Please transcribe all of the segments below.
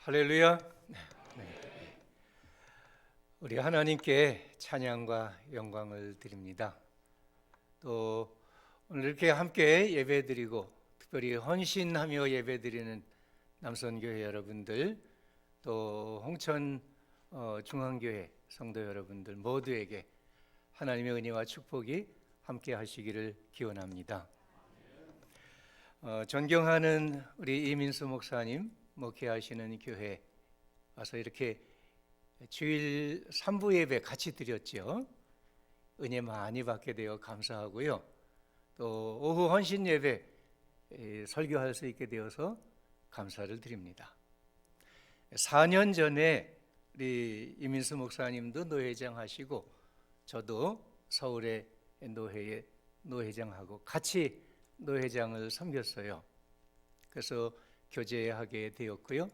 할렐루야. 네. 우리 하나님께 찬양과 영광을 드립니다. 또 오늘 이렇게 함께 예배드리고 특별히 헌신하며 예배드리는 남선교회 여러분들, 또 홍천 중앙교회 성도 여러분들 모두에게 하나님의 은혜와 축복이 함께 하시기를 기원합니다. 존경하는 우리 이민수 목사님 목회하시는 교회 와서 이렇게 주일 3부 예배 같이 드렸죠. 은혜 많이 받게 되어 감사하고요. 또 오후 헌신 예배 설교할 수 있게 되어서 감사를 드립니다. 4년 전에 우리 이민수 목사님도 노회장 하시고 저도 서울의 노회에 노회장하고 같이 노회장을 섬겼어요. 그래서 교제하게 되었고요.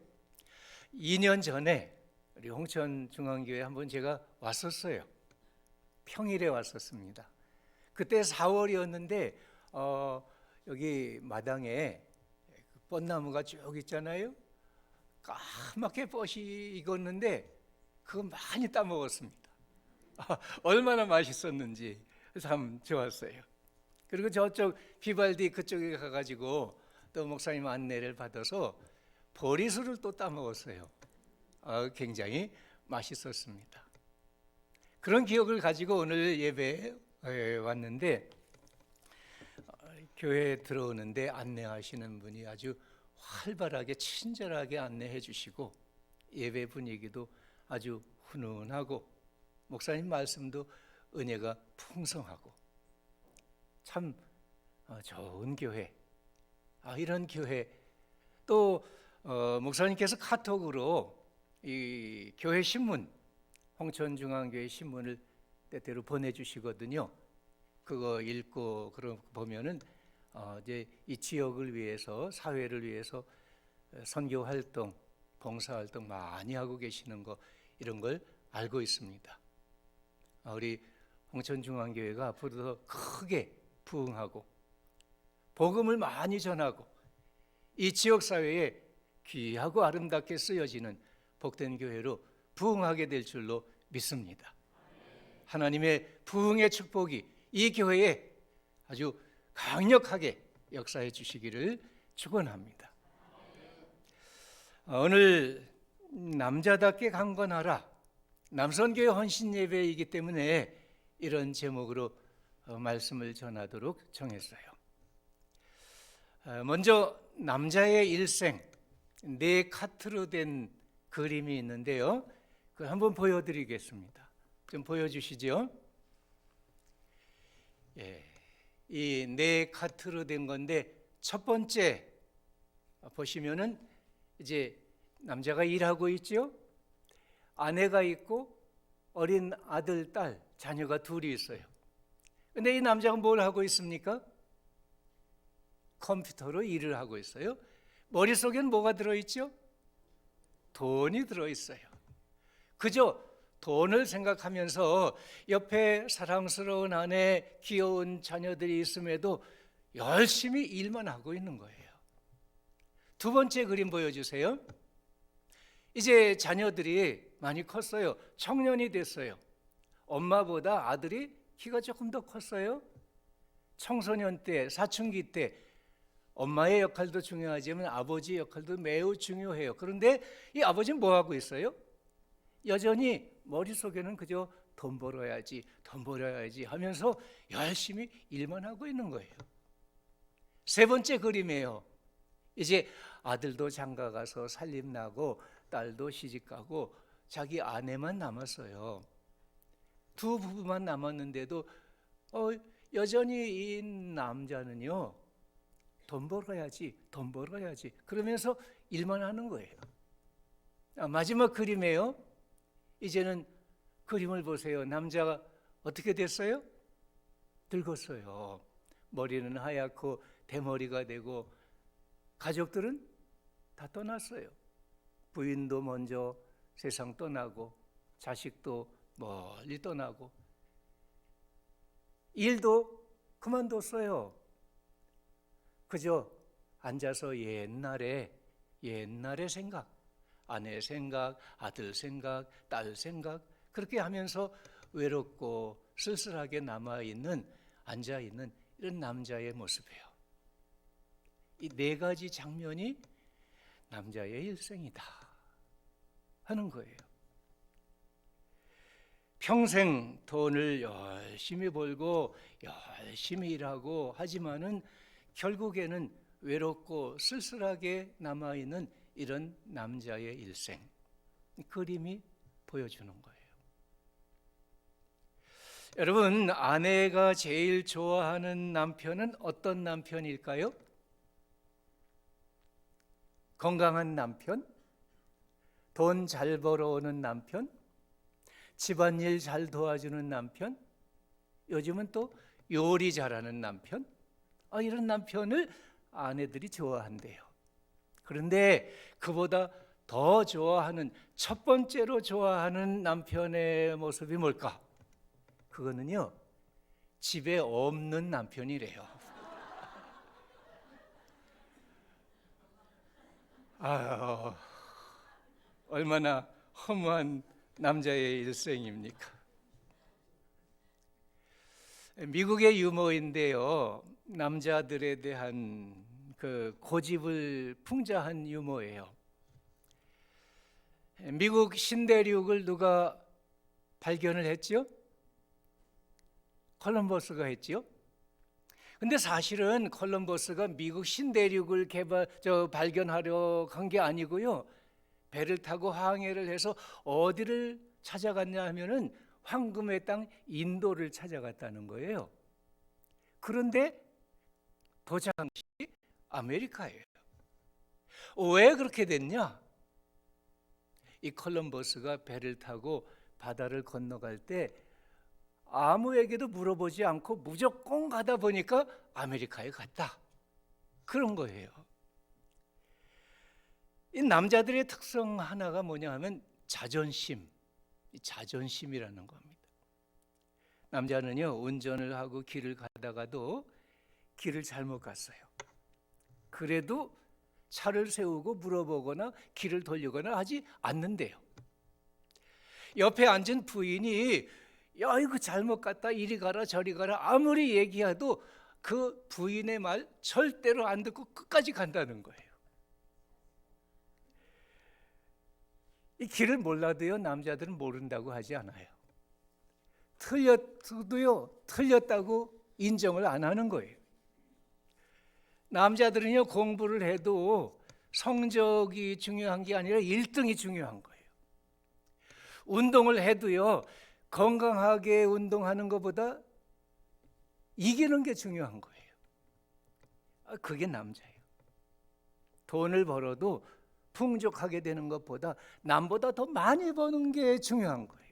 2년 전에 우리 홍천 중앙교회 한번 제가 왔었어요. 평일에 왔었습니다. 그때 4월이었는데 여기 마당에 뻔나무가 쭉 있잖아요. 까맣게 뻗이 익었는데 그거 많이 따먹었습니다. 얼마나 맛있었는지 참 좋았어요. 그리고 저쪽 비발디 그쪽에 가가지고 또 목사님 안내를 받아서 보리수를 또 따먹었어요. 굉장히 맛있었습니다. 그런 기억을 가지고 오늘 예배에 왔는데 교회에 들어오는데 안내하시는 분이 아주 활발하게 친절하게 안내해 주시고 예배 분위기도 아주 훈훈하고 목사님 말씀도 은혜가 풍성하고 참 좋은 교회. 이런 교회. 또 목사님께서 카톡으로 이 교회 신문, 홍천중앙교회 신문을 때때로 보내주시거든요. 그거 읽고 그런 보면은 이제 이 지역을 위해서, 사회를 위해서 선교 활동, 봉사 활동 많이 하고 계시는 거 이런 걸 알고 있습니다. 우리 홍천중앙교회가 앞으로 더 크게 부흥하고 복음을 많이 전하고 이 지역사회에 귀하고 아름답게 쓰여지는 복된 교회로 부흥하게 될 줄로 믿습니다. 하나님의 부흥의 축복이 이 교회에 아주 강력하게 역사해 주시기를 축원합니다. 오늘 남자답게 강건하라, 남선교회 헌신 예배이기 때문에 이런 제목으로 말씀을 전하도록 정했어요. 먼저 남자의 일생 네 카트로 된 그림이 있는데요. 그걸 한번 보여드리겠습니다. 좀 보여주시죠. 이 네 카트로 된 건데 첫 번째 보시면은 이제 남자가 일하고 있죠. 아내가 있고 어린 아들, 딸, 자녀가 둘이 있어요. 근데 이 남자가 뭘 하고 있습니까? 컴퓨터로 일을 하고 있어요. 머릿속엔 뭐가 들어있죠? 돈이 들어있어요. 그저 돈을 생각하면서 옆에 사랑스러운 아내, 귀여운 자녀들이 있음에도 열심히 일만 하고 있는 거예요. 두 번째 그림 보여주세요. 이제 자녀들이 많이 컸어요. 청년이 됐어요. 엄마보다 아들이 키가 조금 더 컸어요. 청소년 때, 사춘기 때 엄마의 역할도 중요하지만 아버지의 역할도 매우 중요해요. 그런데 이 아버지는 뭐 하고 있어요? 여전히 머릿속에는 그저 돈 벌어야지 하면서 열심히 일만 하고 있는 거예요. 세 번째 그림이에요. 이제 아들도 장가 가서 살림 나고 딸도 시집 가고 자기 아내만 남았어요. 두 부부만 남았는데도 여전히 이 남자는요, 돈 벌어야지 그러면서 일만 하는 거예요. 마지막 그림이에요. 이제는 그림을 보세요. 남자가 어떻게 됐어요? 늙었어요. 머리는 하얗고 대머리가 되고 가족들은 다 떠났어요. 부인도 먼저 세상 떠나고 자식도 멀리 떠나고 일도 그만뒀어요. 그저 앉아서 옛날의 생각, 아내 생각, 아들 생각, 딸 생각, 그렇게 하면서 외롭고 쓸쓸하게 앉아있는 이런 남자의 모습이에요. 이 네 가지 장면이 남자의 일생이다 하는 거예요. 평생 돈을 열심히 벌고 열심히 일하고 하지만은 결국에는 외롭고 쓸쓸하게 남아있는 이런 남자의 일생, 그림이 보여주는 거예요. 여러분, 아내가 제일 좋아하는 남편은 어떤 남편일까요? 건강한 남편, 돈 잘 벌어오는 남편, 집안일 잘 도와주는 남편, 요즘은 또 요리 잘하는 남편, 이런 남편을 아내들이 좋아한대요. 그런데 그보다 더 좋아하는, 첫 번째로 좋아하는 남편의 모습이 뭘까? 그거는요, 집에 없는 남편이래요. 얼마나 허무한 남자의 일생입니까? 미국의 유머인데요, 남자들에 대한 그 고집을 풍자한 유머예요. 미국 신대륙을 누가 발견을 했죠? 콜럼버스가 했죠. 근데 사실은 콜럼버스가 미국 신대륙을 발견하려 간 게 아니고요, 배를 타고 항해를 해서 어디를 찾아갔냐 하면은 황금의 땅 인도를 찾아갔다는 거예요. 그런데 도착한 곳이 아메리카예요. 왜 그렇게 됐냐? 이 콜럼버스가 배를 타고 바다를 건너갈 때 아무에게도 물어보지 않고 무조건 가다 보니까 아메리카에 갔다, 그런 거예요. 이 남자들의 특성 하나가 뭐냐 하면 자존심이라는 겁니다. 남자는요, 운전을 하고 길을 가다가도 길을 잘못 갔어요. 그래도 차를 세우고 물어보거나 길을 돌리거나 하지 않는데요. 옆에 앉은 부인이 야, 이거 잘못 갔다, 이리 가라 저리 가라 아무리 얘기해도 그 부인의 말 절대로 안 듣고 끝까지 간다는 거예요. 이 길을 몰라도요, 남자들은 모른다고 하지 않아요. 틀렸도요, 틀렸다고 인정을 안 하는 거예요. 남자들은요, 공부를 해도 성적이 중요한 게 아니라 1등이 중요한 거예요. 운동을 해도요, 건강하게 운동하는 것보다 이기는 게 중요한 거예요. 그게 남자예요. 돈을 벌어도 풍족하게 되는 것보다 남보다 더 많이 버는 게 중요한 거예요.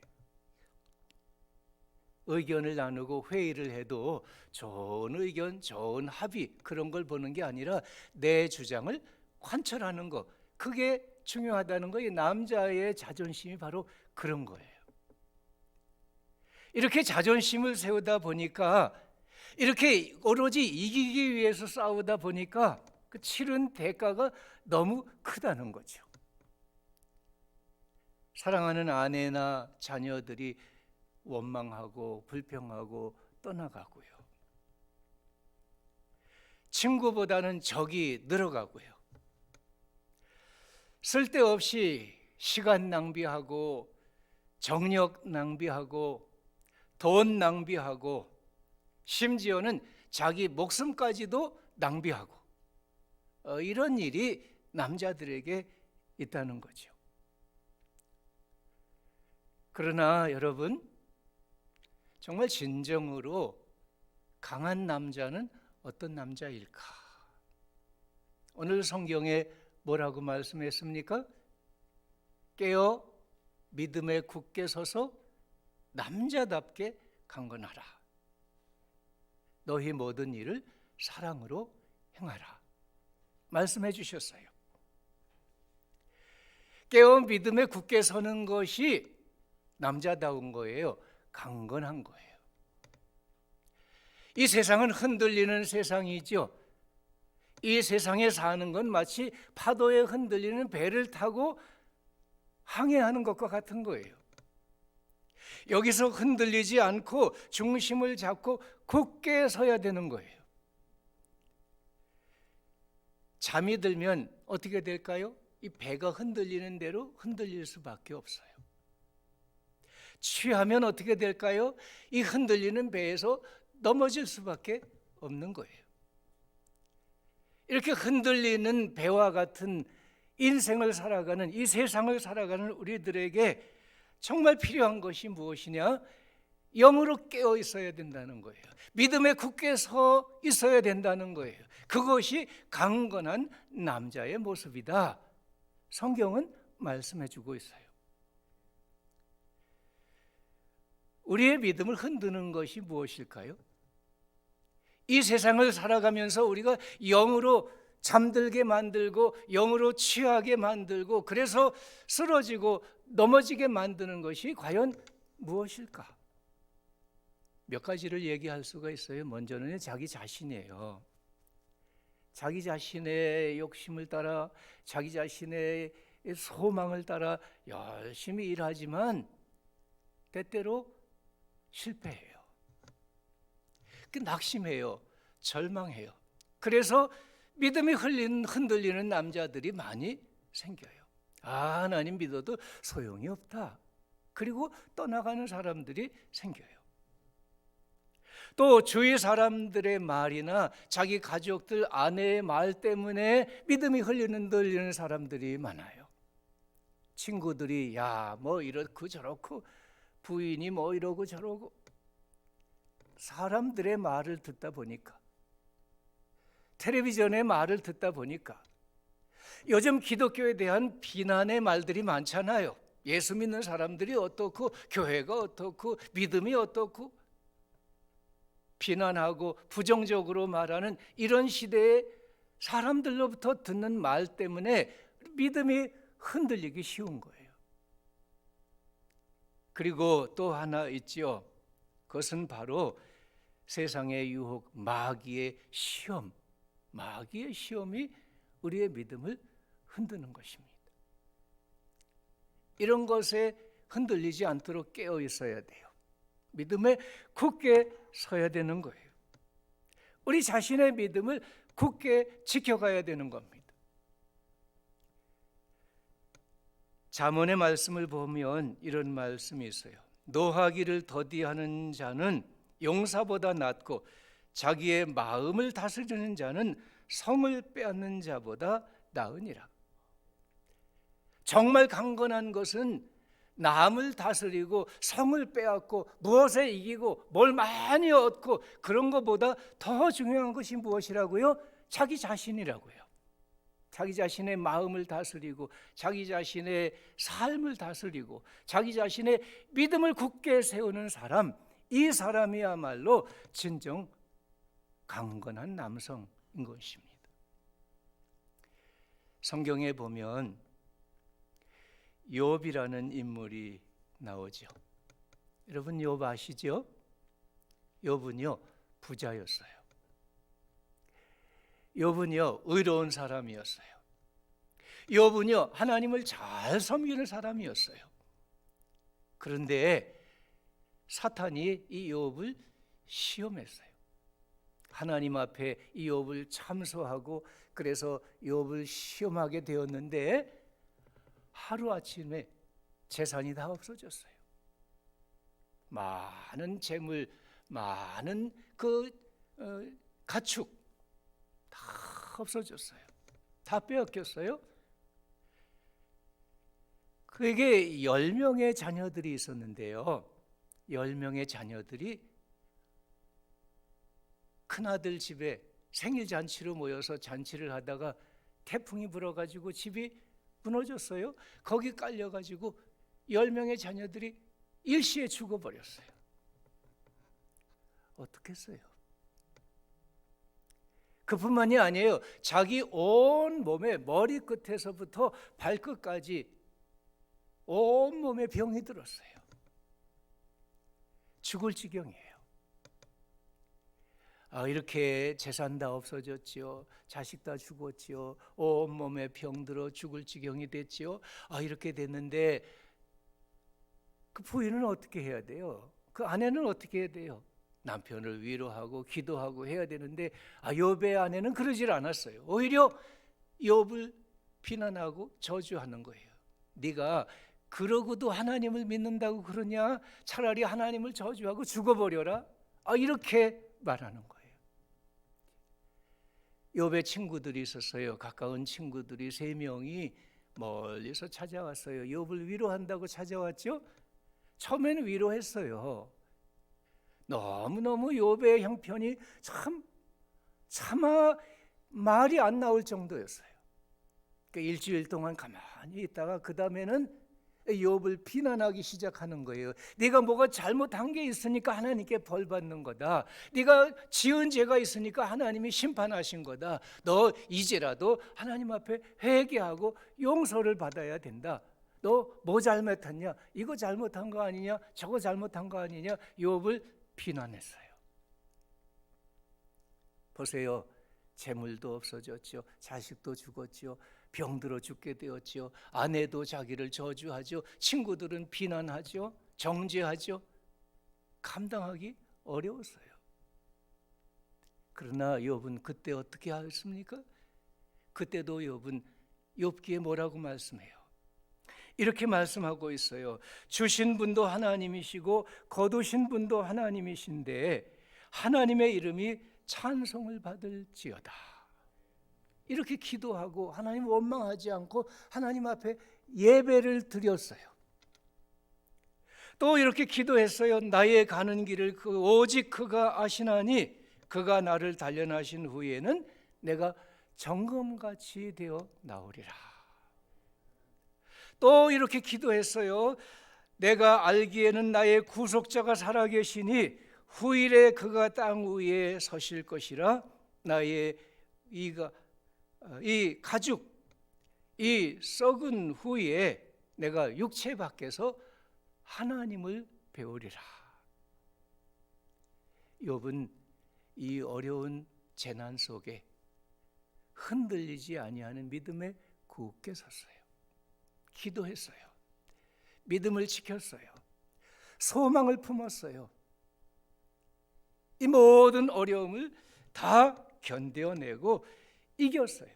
의견을 나누고 회의를 해도 좋은 의견, 좋은 합의, 그런 걸 보는 게 아니라 내 주장을 관철하는 거, 그게 중요하다는 거예요. 남자의 자존심이 바로 그런 거예요. 이렇게 자존심을 세우다 보니까, 이렇게 오로지 이기기 위해서 싸우다 보니까 그 치른 대가가 너무 크다는 거죠. 사랑하는 아내나 자녀들이 원망하고 불평하고 떠나가고요. 친구보다는 적이 늘어가고요. 쓸데없이 시간 낭비하고 정력 낭비하고 돈 낭비하고 심지어는 자기 목숨까지도 낭비하고 이런 일이 남자들에게 있다는 거죠. 그러나 여러분, 정말 진정으로 강한 남자는 어떤 남자일까? 오늘 성경에 뭐라고 말씀했습니까? 깨어 믿음에 굳게 서서 남자답게 강건하라. 너희 모든 일을 사랑으로 행하라. 말씀해 주셨어요. 깨어 믿음에 굳게 서는 것이 남자다운 거예요. 강건한 거예요. 이 세상은 흔들리는 세상이죠. 이 세상에 사는 건 마치 파도에 흔들리는 배를 타고 항해하는 것과 같은 거예요. 여기서 흔들리지 않고 중심을 잡고 굳게 서야 되는 거예요. 잠이 들면 어떻게 될까요? 이 배가 흔들리는 대로 흔들릴 수밖에 없어요. 취하면 어떻게 될까요? 이 흔들리는 배에서 넘어질 수밖에 없는 거예요. 이렇게 흔들리는 배와 같은 인생을 살아가는, 이 세상을 살아가는 우리들에게 정말 필요한 것이 무엇이냐? 영으로 깨어 있어야 된다는 거예요. 믿음에 굳게 서 있어야 된다는 거예요. 그것이 강건한 남자의 모습이다. 성경은 말씀해 주고 있어요. 우리의 믿음을 흔드는 것이 무엇일까요? 이 세상을 살아가면서 우리가 영으로 잠들게 만들고 영으로 취하게 만들고 그래서 쓰러지고 넘어지게 만드는 것이 과연 무엇일까? 몇 가지를 얘기할 수가 있어요. 먼저는 자기 자신이에요. 자기 자신의 욕심을 따라, 자기 자신의 소망을 따라 열심히 일하지만 때때로 실패해요. 낙심해요. 절망해요. 그래서 믿음이 흔들리는 남자들이 많이 생겨요. 하나님 믿어도 소용이 없다. 그리고 떠나가는 사람들이 생겨요. 또 주위 사람들의 말이나 자기 가족들 아내의 말 때문에 믿음이 흔들리는 사람들이 많아요. 친구들이 야 뭐 이렇고 저렇고, 부인이 뭐 이러고 저러고, 사람들의 말을 듣다 보니까, 텔레비전의 말을 듣다 보니까 요즘 기독교에 대한 비난의 말들이 많잖아요. 예수 믿는 사람들이 어떻고, 교회가 어떻고, 믿음이 어떻고, 비난하고 부정적으로 말하는 이런 시대에 사람들로부터 듣는 말 때문에 믿음이 흔들리기 쉬운 거예요. 그리고 또 하나 있죠. 그것은 바로 세상의 유혹, 마귀의 시험, 마귀의 시험이 우리의 믿음을 흔드는 것입니다. 이런 것에 흔들리지 않도록 깨어 있어야 돼요. 믿음에 굳게 서야 되는 거예요. 우리 자신의 믿음을 굳게 지켜가야 되는 겁니다. 잠언의 말씀을 보면 이런 말씀이 있어요. 노하기를 더디하는 자는 용사보다 낫고 자기의 마음을 다스리는 자는 성을 빼앗는 자보다 나으니라. 정말 강건한 것은 남을 다스리고 성을 빼앗고 무엇에 이기고 뭘 많이 얻고 그런 것보다 더 중요한 것이 무엇이라고요? 자기 자신이라고요. 자기 자신의 마음을 다스리고 자기 자신의 삶을 다스리고 자기 자신의 믿음을 굳게 세우는 사람, 이 사람이야말로 진정 강건한 남성인 것입니다. 성경에 보면 욥이라는 인물이 나오죠. 여러분 욥 아시죠? 욥은요 부자였어요. 욥은요 의로운 사람이었어요. 욥은요 하나님을 잘 섬기는 사람이었어요. 그런데 사탄이 이 욥을 시험했어요. 하나님 앞에 이 욥을 참소하고 그래서 욥을 시험하게 되었는데 하루아침에 재산이 다 없어졌어요. 많은 재물, 많은 가축 다 없어졌어요. 다 빼앗겼어요. 그에게 10명의 자녀들이 있었는데요. 10명의 자녀들이 큰아들 집에 생일 잔치로 모여서 잔치를 하다가 태풍이 불어가지고 집이 무너졌어요. 거기 깔려가지고 10명의 자녀들이 일시에 죽어버렸어요. 어떻겠어요? 그뿐만이 아니에요. 자기 온 몸에 머리끝에서부터 발끝까지 온 몸에 병이 들었어요. 죽을 지경이에요. 이렇게 재산 다 없어졌지요. 자식 다 죽었지요. 온몸에 병들어 죽을 지경이 됐지요. 이렇게 됐는데 그 부인은 어떻게 해야 돼요? 그 아내는 어떻게 해야 돼요? 남편을 위로하고 기도하고 해야 되는데 욥의 아내는 그러질 않았어요. 오히려 욥을 비난하고 저주하는 거예요. 네가 그러고도 하나님을 믿는다고 그러냐? 차라리 하나님을 저주하고 죽어버려라. 이렇게 말하는 거예요. 욥의 친구들이 있었어요. 가까운 친구들이 3명이 멀리서 찾아왔어요. 욥을 위로한다고 찾아왔죠. 처음에는 위로했어요. 너무너무 욥의 형편이 차마 말이 안 나올 정도였어요. 그러니까 일주일 동안 가만히 있다가 그 다음에는 욥을 비난하기 시작하는 거예요. 네가 뭐가 잘못한 게 있으니까 하나님께 벌 받는 거다. 네가 지은 죄가 있으니까 하나님이 심판하신 거다. 너 이제라도 하나님 앞에 회개하고 용서를 받아야 된다. 너 뭐 잘못했냐? 이거 잘못한 거 아니냐? 저거 잘못한 거 아니냐? 욥을 비난했어요. 보세요. 재물도 없어졌죠. 자식도 죽었죠. 병들어 죽게 되었죠. 아내도 자기를 저주하죠. 친구들은 비난하죠. 정죄하죠. 감당하기 어려웠어요. 그러나 욥은 그때 어떻게 하였습니까? 그때도 욥은 욥기에 뭐라고 말씀해요? 이렇게 말씀하고 있어요. 주신 분도 하나님이시고 거두신 분도 하나님이신데 하나님의 이름이 찬송을 받을지어다. 이렇게 기도하고 하나님 원망하지 않고 하나님 앞에 예배를 드렸어요. 또 이렇게 기도했어요. 나의 가는 길을 오직 그가 아시나니 그가 나를 단련하신 후에는 내가 정금같이 되어 나오리라. 또 이렇게 기도했어요. 내가 알기에는 나의 구속자가 살아계시니 후일에 그가 땅 위에 서실 것이라. 나의 이 가죽, 이 썩은 후에 내가 육체 밖에서 하나님을 배우리라. 욥은 이 어려운 재난 속에 흔들리지 아니하는 믿음에 굳게 섰어요. 기도했어요. 믿음을 지켰어요. 소망을 품었어요. 이 모든 어려움을 다 견뎌내고 이겼어요.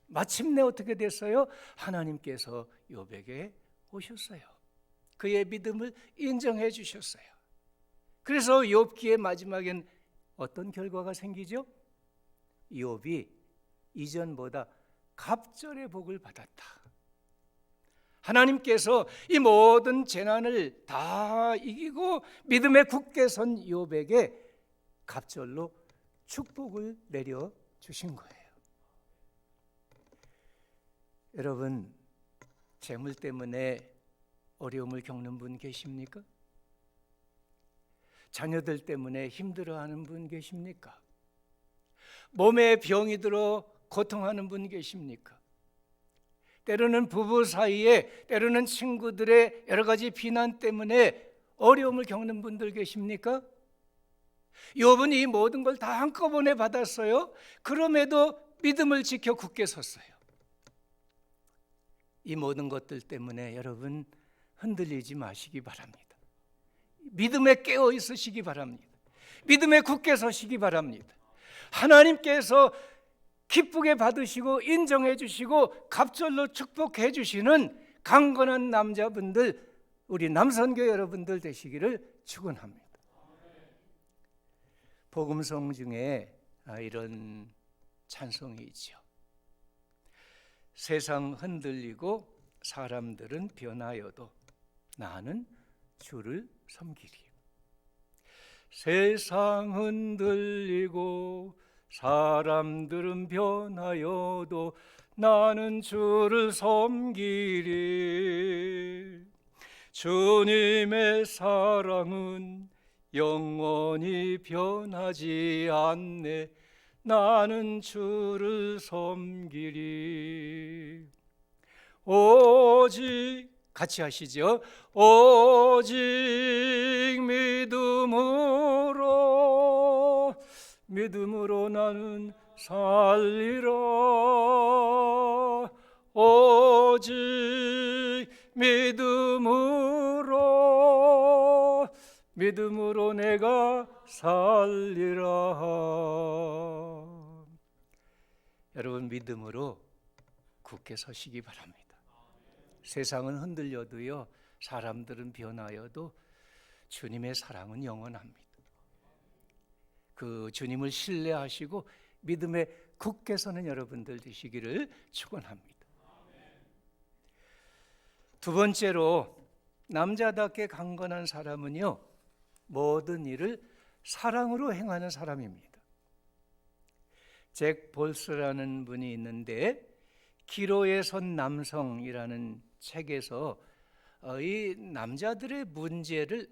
마침내 어떻게 됐어요? 하나님께서 욥에게 오셨어요. 그의 믿음을 인정해 주셨어요. 그래서 욥기의 마지막엔 어떤 결과가 생기죠? 욥이 이전보다 갑절의 복을 받았다. 하나님께서 이 모든 재난을 다 이기고 믿음에 굳게 선 욥에게 갑절로 축복을 내려 주신 거예요. 여러분, 재물 때문에 어려움을 겪는 분 계십니까? 자녀들 때문에 힘들어하는 분 계십니까? 몸에 병이 들어 고통하는 분 계십니까? 때로는 부부 사이에, 때로는 친구들의 여러 가지 비난 때문에 어려움을 겪는 분들 계십니까? 욥은 이 모든 걸 다 한꺼번에 받았어요. 그럼에도 믿음을 지켜 굳게 섰어요. 이 모든 것들 때문에 여러분 흔들리지 마시기 바랍니다. 믿음에 깨어 있으시기 바랍니다. 믿음에 굳게 서시기 바랍니다. 하나님께서 기쁘게 받으시고 인정해 주시고 갑절로 축복해 주시는 강건한 남자분들, 우리 남선교 여러분들 되시기를 축원합니다. 복음성 중에 이런 찬송이 있죠. 세상 흔들리고 사람들은 변하여도 나는 주를 섬기리. 세상 흔들리고 사람들은 변하여도 나는 주를 섬기리. 주님의 사랑은 영원히 변하지 않네. 나는 주를 섬기리. 오직, 같이 하시죠. 오직 믿음으로 믿음으로 나는 살리라. 오직 믿음으로 내가 살리라. 여러분, 믿음으로 굳게 서시기 바랍니다. 세상은 흔들려도요, 사람들은 변하여도 주님의 사랑은 영원합니다. 그 주님을 신뢰하시고 믿음에 굳게 서는 여러분들 되시기를 축원합니다. 두 번째로, 남자답게 강건한 사람은요, 모든 일을 사랑으로 행하는 사람입니다. 잭 볼스라는 분이 있는데, 기로에 선 남성이라는 책에서 이 남자들의 문제를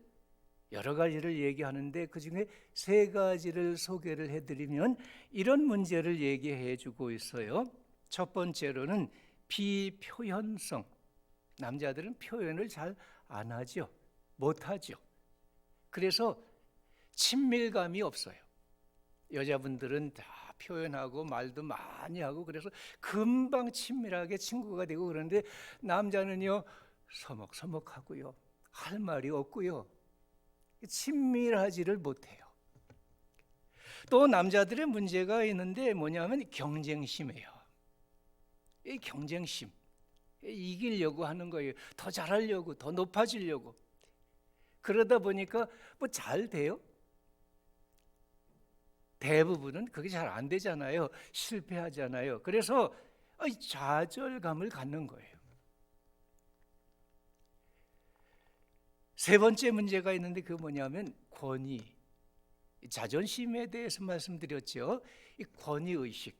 여러 가지를 얘기하는데 그 중에 세 가지를 소개를 해드리면 이런 문제를 얘기해 주고 있어요. 첫 번째로는 비표현성. 남자들은 표현을 잘 안 하죠. 못하죠. 그래서 친밀감이 없어요. 여자분들은 다 표현하고 말도 많이 하고 그래서 금방 친밀하게 친구가 되고 그러는데, 남자는요 서먹서먹하고요, 할 말이 없고요, 친밀하지를 못해요. 또 남자들의 문제가 있는데 뭐냐면 경쟁심이에요. 이 경쟁심, 이기려고 하는 거예요. 더 잘하려고, 더 높아지려고. 그러다 보니까 뭐 잘 돼요? 대부분은 그게 잘 안 되잖아요. 실패하잖아요. 그래서 좌절감을 갖는 거예요. 세 번째 문제가 있는데 그게 뭐냐면 권위, 자존심에 대해서 말씀드렸죠. 이 권위의식.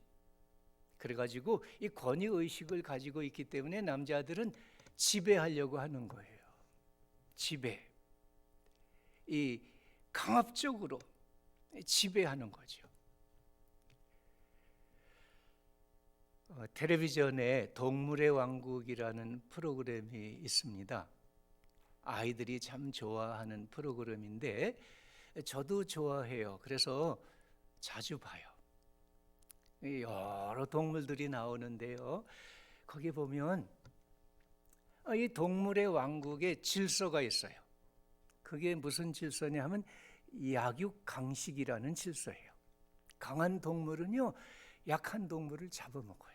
그래가지고 이 권위의식을 가지고 있기 때문에 남자들은 지배하려고 하는 거예요. 지배. 이 강압적으로 지배하는 거죠. 텔레비전에 동물의 왕국이라는 프로그램이 있습니다. 아이들이 참 좋아하는 프로그램인데 저도 좋아해요. 그래서 자주 봐요. 여러 동물들이 나오는데요, 거기 보면 이 동물의 왕국에 질서가 있어요. 그게 무슨 질서냐 하면 약육강식이라는 질서예요. 강한 동물은요 약한 동물을 잡아먹어요.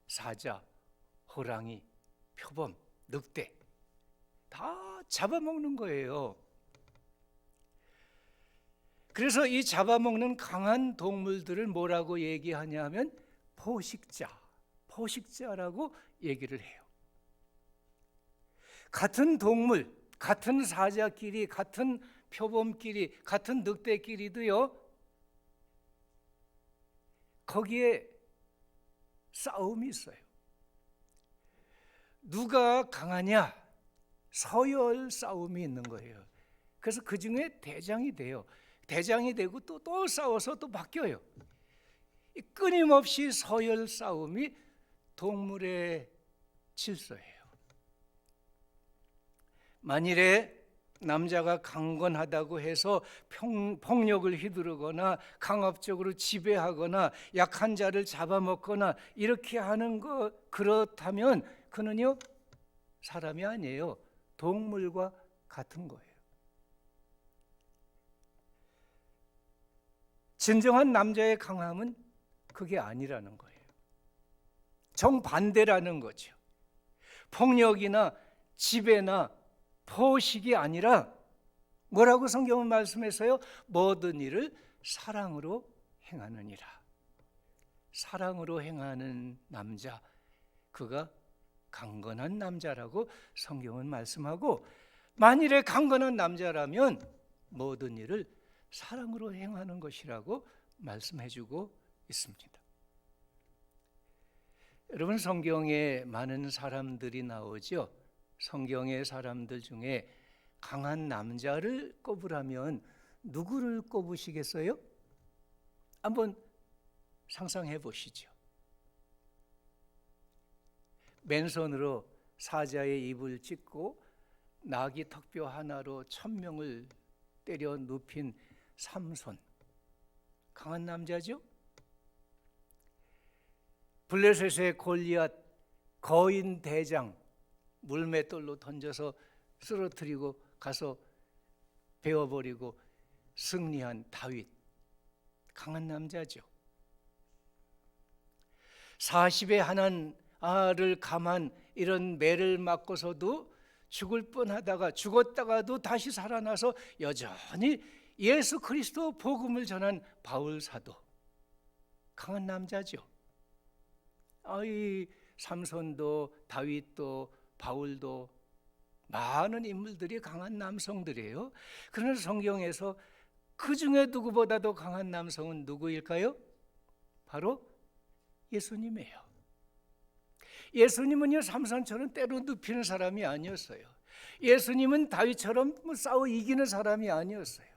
사자, 호랑이, 표범, 늑대 다 잡아먹는 거예요. 그래서 이 잡아먹는 강한 동물들을 뭐라고 얘기하냐 하면 포식자라고 얘기를 해요. 같은 동물, 같은 사자끼리, 같은 표범끼리, 같은 늑대끼리도요, 거기에 싸움이 있어요. 누가 강하냐? 서열 싸움이 있는 거예요. 그래서 그 중에 대장이 돼요. 대장이 되고 또 싸워서 또 바뀌어요. 끊임없이 서열 싸움이 동물의 질서예요. 만일에 남자가 강건하다고 해서 폭력을 휘두르거나 강압적으로 지배하거나 약한 자를 잡아먹거나 이렇게 하는 거, 그렇다면 그는요 사람이 아니에요. 동물과 같은 거예요. 진정한 남자의 강함은 그게 아니라는 거예요. 정반대라는 거죠. 폭력이나 지배나 포식이 아니라 뭐라고 성경은 말씀했어요? 모든 일을 사랑으로 행하느니라. 사랑으로 행하는 남자, 그가 강건한 남자라고 성경은 말씀하고, 만일에 강건한 남자라면 모든 일을 사랑으로 행하는 것이라고 말씀해주고 있습니다. 여러분, 성경에 많은 사람들이 나오죠. 성경의 사람들 중에 강한 남자를 꼽으라면 누구를 꼽으시겠어요? 한번 상상해 보시죠. 맨손으로 사자의 입을 찢고 나귀 턱뼈 하나로 1000명을 때려 눕힌 삼손, 강한 남자죠. 블레셋의 골리앗 거인 대장 물맷돌로 던져서 쓰러뜨리고 가서 베어버리고 승리한 다윗, 강한 남자죠. 40에 하나는 알을 감한 이런 매를 맞고서도 죽을 뻔하다가 죽었다가도 다시 살아나서 여전히 예수 그리스도 복음을 전한 바울 사도, 강한 남자죠. 이 삼손도 다윗도 바울도 많은 인물들이 강한 남성들이에요. 그러나 성경에서 그 중에 누구보다도 강한 남성은 누구일까요? 바로 예수님이에요. 예수님은요, 삼손처럼 때로 눕히는 사람이 아니었어요. 예수님은 다윗처럼 싸워 이기는 사람이 아니었어요.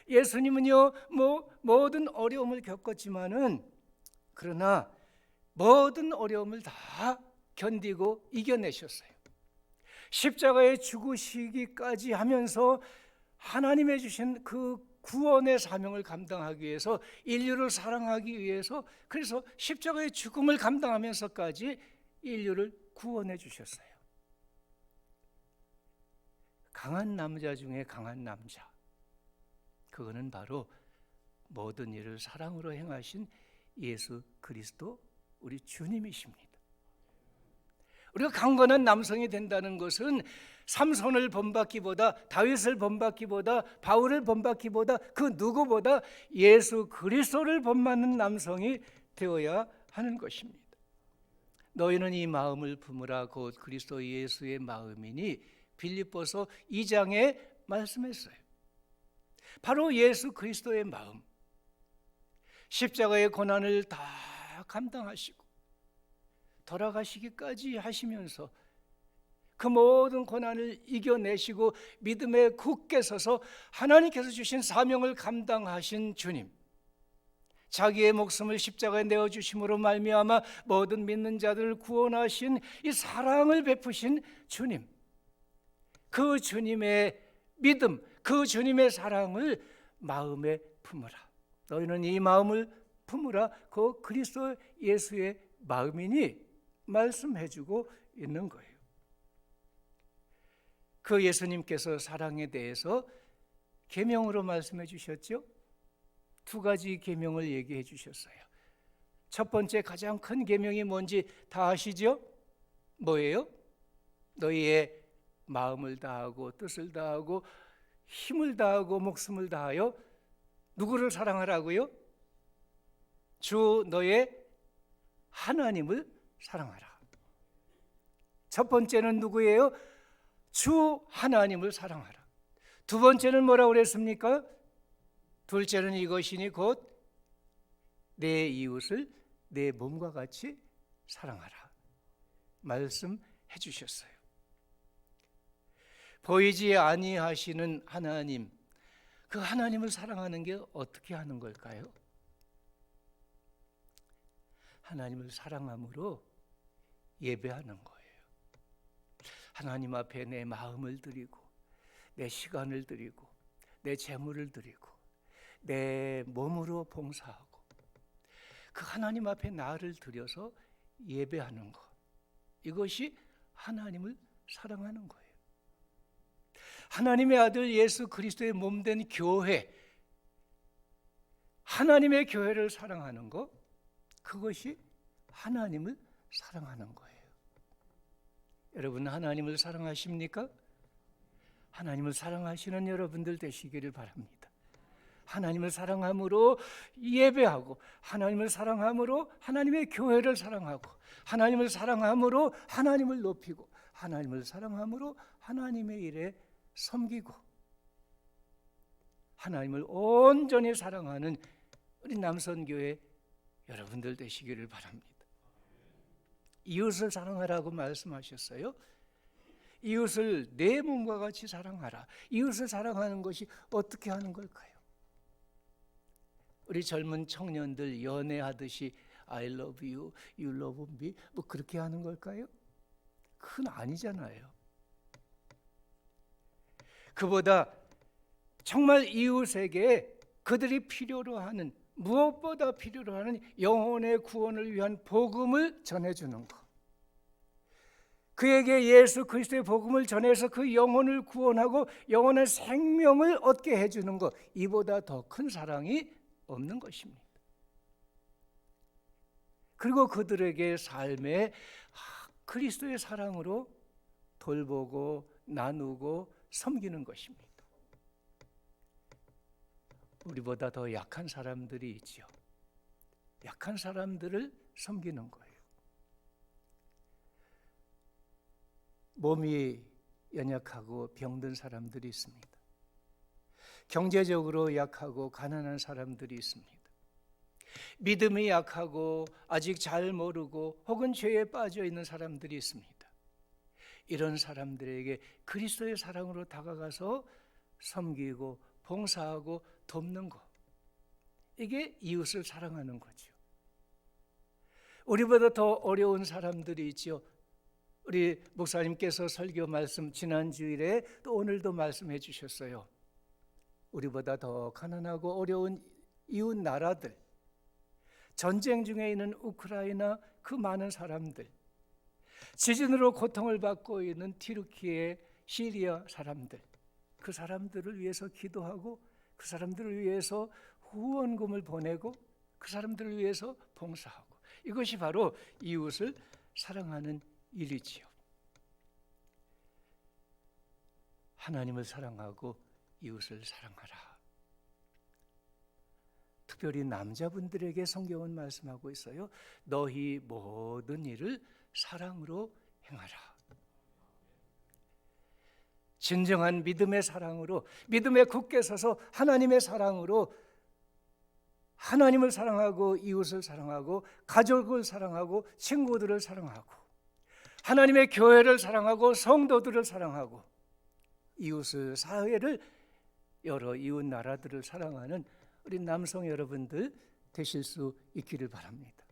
예수님은요, 모든 어려움을 겪었지만은 그러나 모든 어려움을 다 견디고 이겨내셨어요. 십자가에 죽으시기까지 하면서 하나님의 주신 그 구원의 사명을 감당하기 위해서, 인류를 사랑하기 위해서, 그래서 십자가의 죽음을 감당하면서까지 인류를 구원해 주셨어요. 강한 남자 중에 강한 남자, 그거는 바로 모든 일을 사랑으로 행하신 예수 그리스도 우리 주님이십니다. 우리가 강건한 남성이 된다는 것은 삼손을 본받기보다, 다윗을 본받기보다, 바울을 본받기보다, 그 누구보다 예수 그리스도를 본받는 남성이 되어야 하는 것입니다. 너희는 이 마음을 품으라 곧 그리스도 예수의 마음이니 빌립보서 2장에 말씀했어요. 바로 예수 그리스도의 마음, 십자가의 고난을 다 감당하시고 돌아가시기까지 하시면서 그 모든 고난을 이겨내시고 믿음에 굳게 서서 하나님께서 주신 사명을 감당하신 주님, 자기의 목숨을 십자가에 내어주심으로 말미암아 모든 믿는 자들을 구원하신 이 사랑을 베푸신 주님, 그 주님의 믿음, 그 주님의 사랑을 마음에 품으라. 너희는 이 마음을 품으라. 그 그리스도 예수의 마음이니 말씀해주고 있는 거예요. 그 예수님께서 사랑에 대해서 계명으로 말씀해 주셨죠. 두 가지 계명을 얘기해 주셨어요. 첫 번째 가장 큰 계명이 뭔지 다 아시죠? 뭐예요? 너희의 마음을 다하고 뜻을 다하고 힘을 다하고 목숨을 다하여 누구를 사랑하라고요? 주 너의 하나님을 사랑하라. 첫 번째는 누구예요? 주 하나님을 사랑하라. 두 번째는 뭐라고 그랬습니까? 둘째는 이것이니 곧 내 이웃을 내 몸과 같이 사랑하라 말씀해 주셨어요. 보이지 아니하시는 하나님, 그 하나님을 사랑하는 게 어떻게 하는 걸까요? 하나님을 사랑함으로 예배하는 거예요. 하나님 앞에 내 마음을 드리고 내 시간을 드리고 내 재물을 드리고 내 몸으로 봉사하고 그 하나님 앞에 나를 드려서 예배하는 것, 이것이 하나님을 사랑하는 거예요. 하나님의 아들 예수 그리스도의 몸된 교회, 하나님의 교회를 사랑하는 것, 그것이 하나님을 사랑하는 거예요. 여러분, 하나님을 사랑하십니까? 하나님을 사랑하시는 여러분들 되시기를 바랍니다. 하나님을 사랑함으로 예배하고, 하나님을 사랑함으로 하나님의 교회를 사랑하고, 하나님을 사랑함으로 하나님을 높이고, 하나님을 사랑함으로 하나님의 일에 섬기고, 하나님을 온전히 사랑하는 우리 남선교회 여러분들 되시기를 바랍니다. 이웃을 사랑하라고 말씀하셨어요. 이웃을 내 몸과 같이 사랑하라. 이웃을 사랑하는 것이 어떻게 하는 걸까요? 우리 젊은 청년들 연애하듯이 I love you, you love me 뭐 그렇게 하는 걸까요? 그건 아니잖아요. 그보다 정말 이웃에게 그들이 필요로 하는 무엇보다 필요로 하는 영혼의 구원을 위한 복음을 전해주는 것. 그에게 예수 그리스도의 복음을 전해서 그 영혼을 구원하고 영혼의 생명을 얻게 해주는 것, 이보다 더 큰 사랑이 없는 것입니다. 그리고 그들에게 삶에 그리스도의 사랑으로 돌보고 나누고 섬기는 것입니다. 우리보다 더 약한 사람들이 있죠. 약한 사람들을 섬기는 거예요. 몸이 연약하고 병든 사람들이 있습니다. 경제적으로 약하고 가난한 사람들이 있습니다. 믿음이 약하고 아직 잘 모르고 혹은 죄에 빠져 있는 사람들이 있습니다. 이런 사람들에게 그리스도의 사랑으로 다가가서 섬기고 봉사하고 돕는 것, 이게 이웃을 사랑하는 거죠. 우리보다 더 어려운 사람들이 있죠. 우리 목사님께서 설교 말씀 지난 주일에 또 오늘도 말씀해 주셨어요. 우리보다 더 가난하고 어려운 이웃 나라들, 전쟁 중에 있는 우크라이나 그 많은 사람들, 지진으로 고통을 받고 있는 튀르키예, 시리아 사람들, 그 사람들을 위해서 기도하고 그 사람들을 위해서 후원금을 보내고 그 사람들을 위해서 봉사하고, 이것이 바로 이웃을 사랑하는 일이지요. 하나님을 사랑하고 이웃을 사랑하라. 특별히 남자분들에게 성경은 말씀하고 있어요. 너희 모든 일을 사랑으로 행하라. 진정한 믿음의 사랑으로, 믿음에 굳게 서서 하나님의 사랑으로 하나님을 사랑하고 이웃을 사랑하고 가족을 사랑하고 친구들을 사랑하고 하나님의 교회를 사랑하고 성도들을 사랑하고 이웃을, 사회를, 여러 이웃 나라들을 사랑하는 우리 남성 여러분들 되실 수 있기를 바랍니다.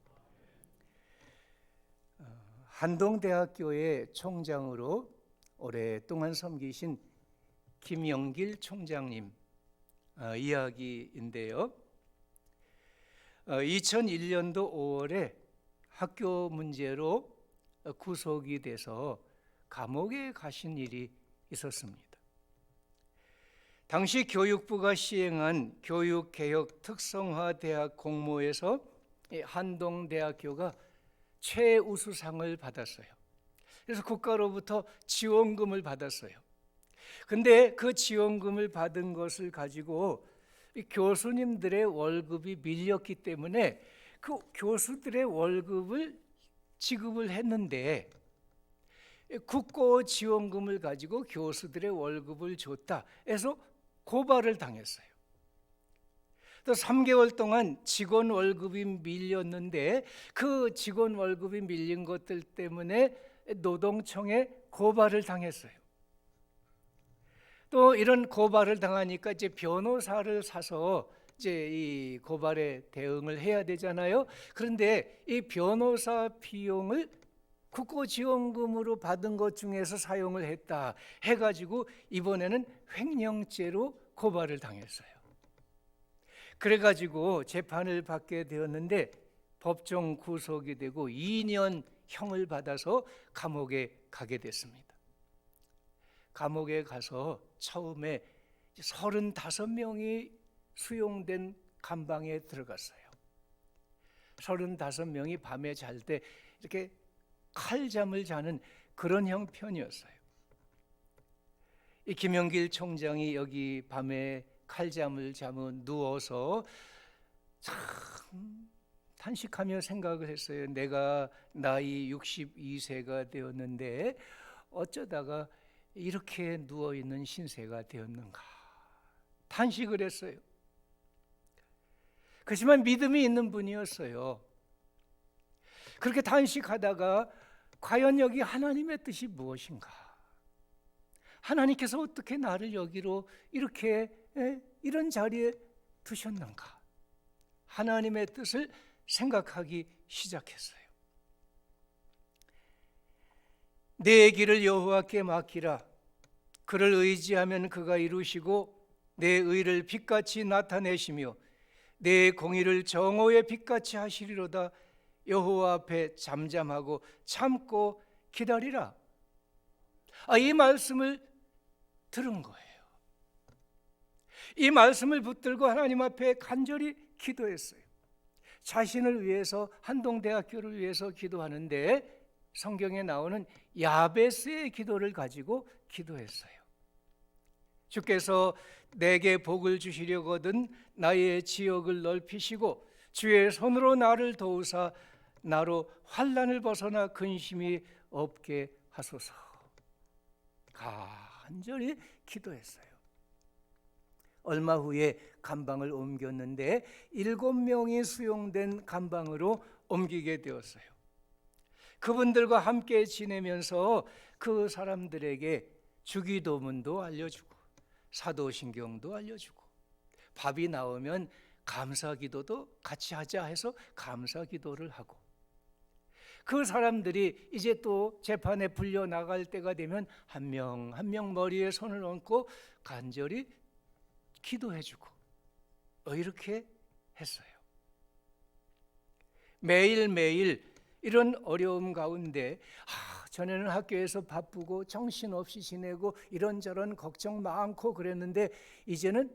한동대학교의 총장으로 오랫동안 섬기신 김영길 총장님 이야기인데요. 2001년도 5월에 학교 문제로 구속이 돼서 감옥에 가신 일이 있었습니다. 당시 교육부가 시행한 교육개혁 특성화대학 공모에서 한동대학교가 최우수상을 받았어요. 그래서 국가로부터 지원금을 받았어요. 근데 그 지원금을 받은 것을 가지고 교수님들의 월급이 밀렸기 때문에 그 교수들의 월급을 지급을 했는데 국고 지원금을 가지고 교수들의 월급을 줬다 해서 고발을 당했어요. 또 3개월 동안 직원 월급이 밀렸는데 그 직원 월급이 밀린 것들 때문에 노동청에 고발을 당했어요. 또 이런 고발을 당하니까 이제 변호사를 사서 이제 이 고발에 대응을 해야 되잖아요. 그런데 이 변호사 비용을 국고지원금으로 받은 것 중에서 사용을 했다 해가지고 이번에는 횡령죄로 고발을 당했어요. 그래가지고 재판을 받게 되었는데 법정 구속이 되고 2년형을 받아서 감옥에 가게 됐습니다. 감옥에 가서 처음에 35명이 수용된 감방에 들어갔어요. 35명이 밤에 잘 때 이렇게 칼잠을 자는 그런 형편이었어요. 이 김영길 총장이 여기 밤에 칼잠을 자며 누워서 참 탄식하며 생각을 했어요. 내가 나이 62세가 되었는데 어쩌다가 이렇게 누워있는 신세가 되었는가 탄식을 했어요. 그렇지만 믿음이 있는 분이었어요. 그렇게 탄식하다가 과연 여기 하나님의 뜻이 무엇인가? 하나님께서 어떻게 나를 여기로 이렇게 이런 자리에 두셨는가? 하나님의 뜻을 생각하기 시작했어요. 내 길을 여호와께 맡기라. 그를 의지하면 그가 이루시고 내 의를 빛같이 나타내시며 내 공의를 정오의 빛같이 하시리로다. 여호와 앞에 잠잠하고 참고 기다리라. 이 말씀을 들은 거예요. 이 말씀을 붙들고 하나님 앞에 간절히 기도했어요. 자신을 위해서, 한동대학교를 위해서 기도하는데 성경에 나오는 야베스의 기도를 가지고 기도했어요. 주께서 내게 복을 주시려거든 나의 지역을 넓히시고 주의 손으로 나를 도우사 나로 환난을 벗어나 근심이 없게 하소서. 간절히 기도했어요. 얼마 후에 감방을 옮겼는데 7명이 수용된 감방으로 옮기게 되었어요. 그분들과 함께 지내면서 그 사람들에게 주기도문도 알려주고 사도신경도 알려주고 밥이 나오면 감사기도도 같이 하자 해서 감사기도를 하고, 그 사람들이 이제 또 재판에 불려 나갈 때가 되면 한 명 한 명 머리에 손을 얹고 간절히 기도해주고 이렇게 했어요. 매일매일 이런 어려움 가운데 전에는 학교에서 바쁘고 정신없이 지내고 이런저런 걱정 많고 그랬는데 이제는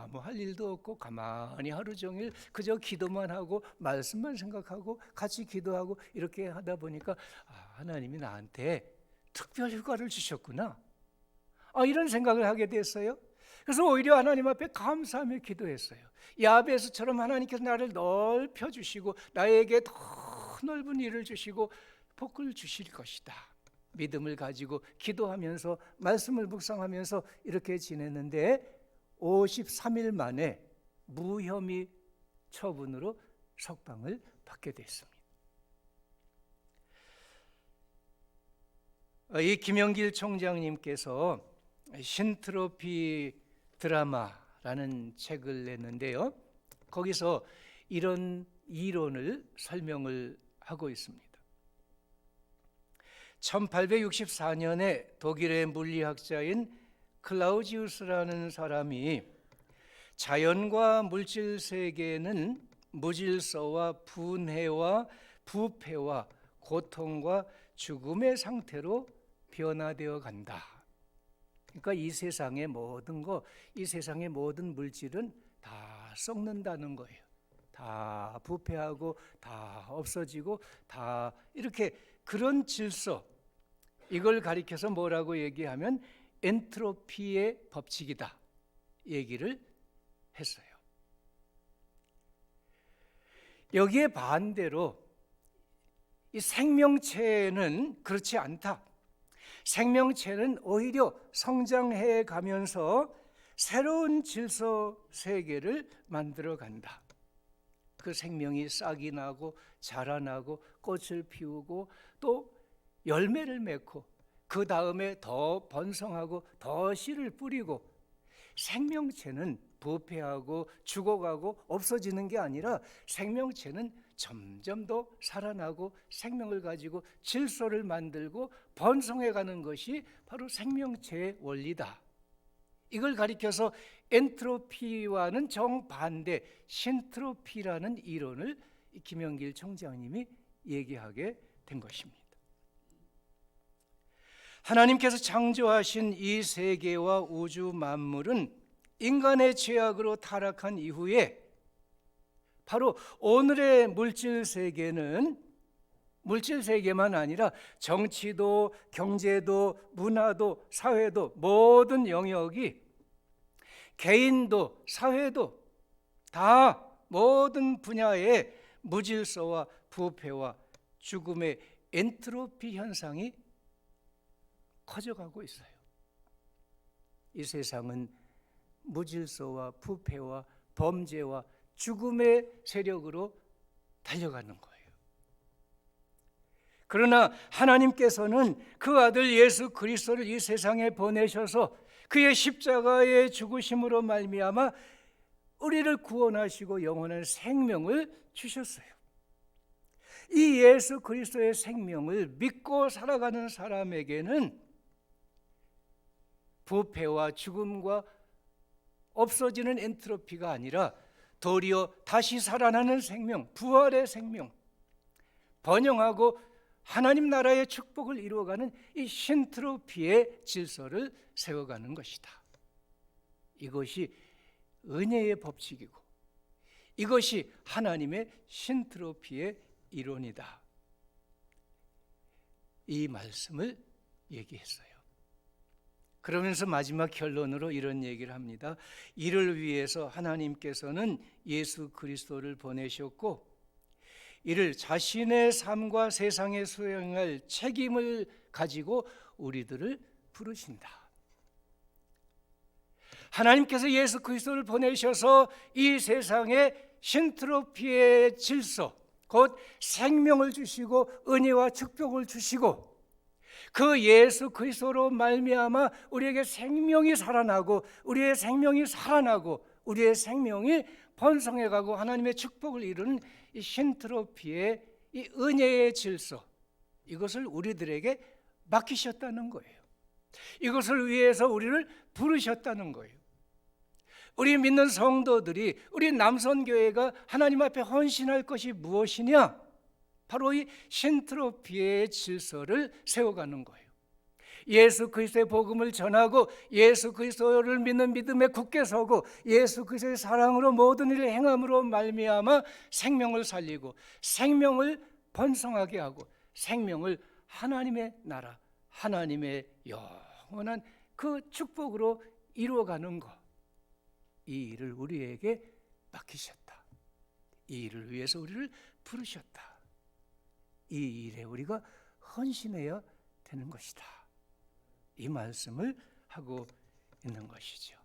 뭐 할 일도 없고 가만히 하루 종일 그저 기도만 하고 말씀만 생각하고 같이 기도하고 이렇게 하다 보니까 하나님이 나한테 특별 휴가를 주셨구나, 이런 생각을 하게 됐어요. 그래서 오히려 하나님 앞에 감사하며 기도했어요. 야베스처럼 하나님께서 나를 넓혀주시고 나에게 더 넓은 일을 주시고 복을 주실 것이다, 믿음을 가지고 기도하면서 말씀을 묵상하면서 이렇게 지냈는데 53일 만에 무혐의 처분으로 석방을 받게 됐습니다. 이 김영길 총장님께서 신트로피 드라마라는 책을 냈는데요, 거기서 이런 이론을 설명을 하고 있습니다. 1864년에 독일의 물리학자인 클라우지우스라는 사람이 자연과 물질 세계는 무질서와 분해와 부패와 고통과 죽음의 상태로 변화되어 간다. 그러니까 이 세상의 모든 이 세상의 모든 물질은 다 썩는다는 거예요. 다 부패하고 다 없어지고 다 이렇게 그런 질서, 이걸 가리켜서 뭐라고 얘기하면 엔트로피의 법칙이다 얘기를 했어요. 여기에 반대로 이 생명체는 그렇지 않다. 생명체는 오히려 성장해 가면서 새로운 질서 세계를 만들어 간다. 그 생명이 싹이 나고 자라나고 꽃을 피우고 또 열매를 맺고 그 다음에 더 번성하고 더 씨를 뿌리고, 생명체는 부패하고 죽어가고 없어지는 게 아니라 생명체는 점점 더 살아나고 생명을 가지고 질서를 만들고 번성해가는 것이 바로 생명체의 원리다. 이걸 가리켜서 엔트로피와는 정반대 신트로피라는 이론을 김영길 총장님이 얘기하게 된 것입니다. 하나님께서 창조하신 이 세계와 우주 만물은 인간의 죄악으로 타락한 이후에 바로 오늘의 물질 세계는 물질 세계만 아니라 정치도 경제도 문화도 사회도 모든 영역이, 개인도 사회도 다 모든 분야의 무질서와 부패와 죽음의 엔트로피 현상이 커져가고 있어요. 이 세상은 무질서와 부패와 범죄와 죽음의 세력으로 달려가는 거예요. 그러나 하나님께서는 그 아들 예수 그리스도를 이 세상에 보내셔서 그의 십자가의 죽으심으로 말미암아 우리를 구원하시고 영원한 생명을 주셨어요. 이 예수 그리스도의 생명을 믿고 살아가는 사람에게는 부패와 죽음과 없어지는 엔트로피가 아니라 도리어 다시 살아나는 생명, 부활의 생명, 번영하고 하나님 나라의 축복을 이루어가는 이 신트로피의 질서를 세워가는 것이다. 이것이 은혜의 법칙이고 이것이 하나님의 신트로피의 이론이다. 이 말씀을 얘기했어요. 그러면서 마지막 결론으로 이런 얘기를 합니다. 이를 위해서 하나님께서는 예수 그리스도를 보내셨고 이를 자신의 삶과 세상에 수행할 책임을 가지고 우리들을 부르신다. 하나님께서 예수 그리스도를 보내셔서 이 세상에 신트로피의 질서, 곧 생명을 주시고 은혜와 축복을 주시고 그 예수 그리스도로 말미암아 우리에게 생명이 살아나고 우리의 생명이 살아나고 우리의 생명이 번성해가고 하나님의 축복을 이루는 이 신트로피의 이 은혜의 질서, 이것을 우리들에게 맡기셨다는 거예요. 이것을 위해서 우리를 부르셨다는 거예요. 우리 믿는 성도들이, 우리 남선교회가 하나님 앞에 헌신할 것이 무엇이냐? 바로 이 신트로피의 질서를 세워가는 거예요. 예수 그리스도의 복음을 전하고 예수 그리스도를 믿는 믿음에 굳게 서고 예수 그리스도의 사랑으로 모든 일을 행함으로 말미암아 생명을 살리고 생명을 번성하게 하고 생명을 하나님의 나라, 하나님의 영원한 그 축복으로 이루어가는 것, 이 일을 우리에게 맡기셨다. 이 일을 위해서 우리를 부르셨다. 이 일에 우리가 헌신해야 되는 것이다. 이 말씀을 하고 있는 것이죠.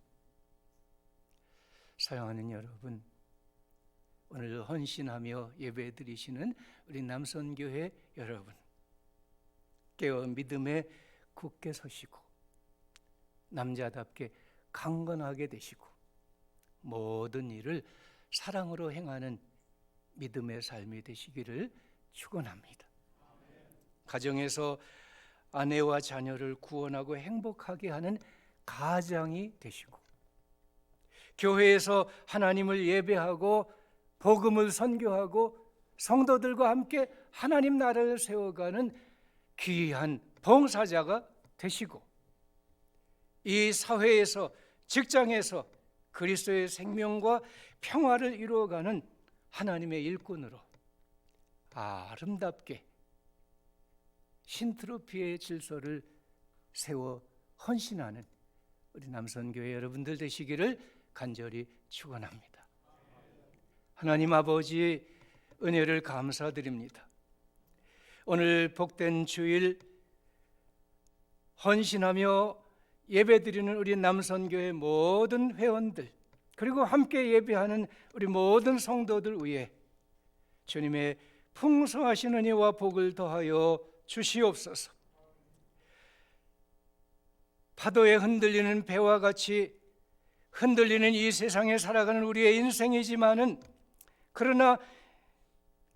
사랑하는 여러분, 오늘 헌신하며 예배드리시는 우리 남선교회 여러분, 깨어 믿음에 굳게 서시고 남자답게 강건하게 되시고 모든 일을 사랑으로 행하는 믿음의 삶이 되시기를 축원합니다. 가정에서 아내와 자녀를 구원하고 행복하게 하는 가장이 되시고 교회에서 하나님을 예배하고 복음을 선교하고 성도들과 함께 하나님 나라를 세워가는 귀한 봉사자가 되시고 이 사회에서 직장에서 그리스도의 생명과 평화를 이루어가는 하나님의 일꾼으로 아름답게 신트로피의 질서를 세워 헌신하는 우리 남선교회 여러분들 되시기를 간절히 축원합니다. 하나님 아버지 은혜를 감사드립니다. 오늘 복된 주일 헌신하며 예배드리는 우리 남선교회 모든 회원들 그리고 함께 예배하는 우리 모든 성도들 위해 주님의 풍성하신 은혜와 복을 더하여 주시옵소서. 파도에 흔들리는 배와 같이 흔들리는 이 세상에 살아가는 우리의 인생이지만은 그러나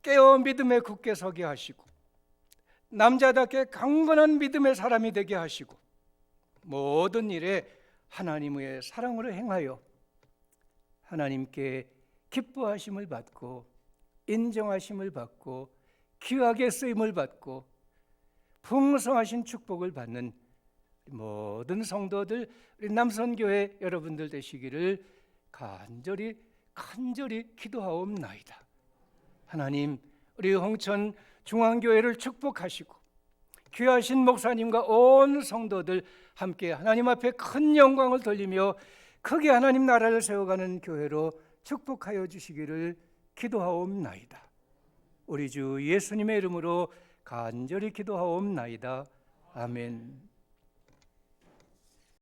깨어 믿음에 굳게 서게 하시고 남자답게 강건한 믿음의 사람이 되게 하시고 모든 일에 하나님의 사랑으로 행하여 하나님께 기뻐하심을 받고 인정하심을 받고 귀하게 쓰임을 받고 풍성하신 축복을 받는 모든 성도들 우리 남선교회 여러분들 되시기를 간절히 기도하옵나이다. 하나님 우리 홍천 중앙교회를 축복하시고 귀하신 목사님과 온 성도들 함께 하나님 앞에 큰 영광을 돌리며 크게 하나님 나라를 세워가는 교회로 축복하여 주시기를 기도하옵나이다. 우리 주 예수님의 이름으로 간절히 기도하옵나이다. 아멘.